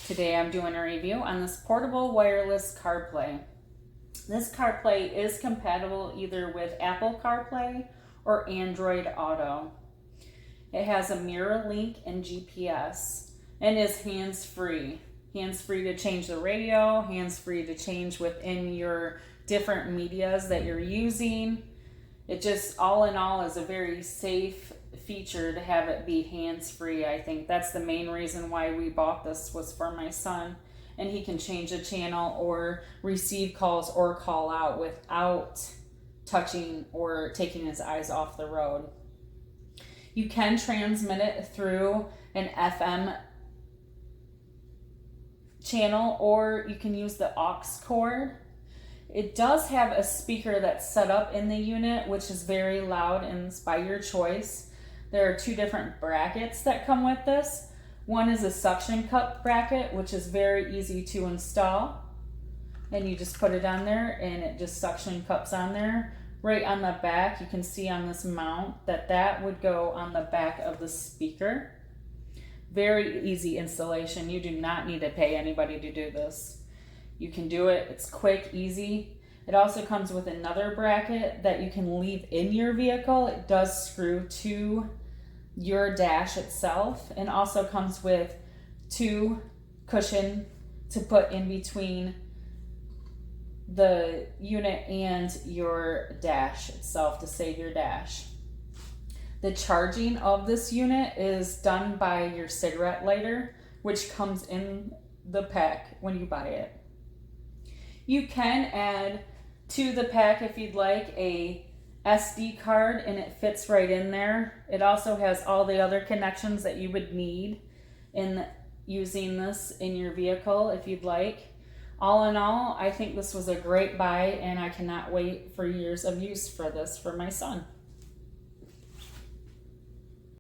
Today I'm doing a review on this portable wireless CarPlay. This CarPlay is compatible either with Apple CarPlay or Android Auto. It has a mirror link and GPS and is hands-free. Hands-free to change the radio, hands-free to change within your different medias that you're using. It just, all in all, is a very safe feature to have it be hands-free. I think that's the main reason why we bought this, was for my son, and he can change the channel or receive calls or call out without touching or taking his eyes off the road. You can transmit it through an FM channel, or you can use the aux cord. It does have a speaker that's set up in the unit, which is very loud, and it's by your choice. There are two different brackets that come with this. One is a suction cup bracket, which is very easy to install. And you just put it on there and it just suction cups on there. Right on the back, you can see on this mount that would go on the back of the speaker. Very easy installation. You do not need to pay anybody to do this. You can do it. It's quick, easy. It also comes with another bracket that you can leave in your vehicle. It does screw to your dash itself, and also comes with two cushion to put in between the unit and your dash itself to save your dash. The charging of this unit is done by your cigarette lighter, which comes in the pack when you buy it. You can add to the pack, if you'd like, a SD card, and it fits right in there. It also has all the other connections that you would need in using this in your vehicle if you'd like. All in all, I think this was a great buy, and I cannot wait for years of use for this for my son.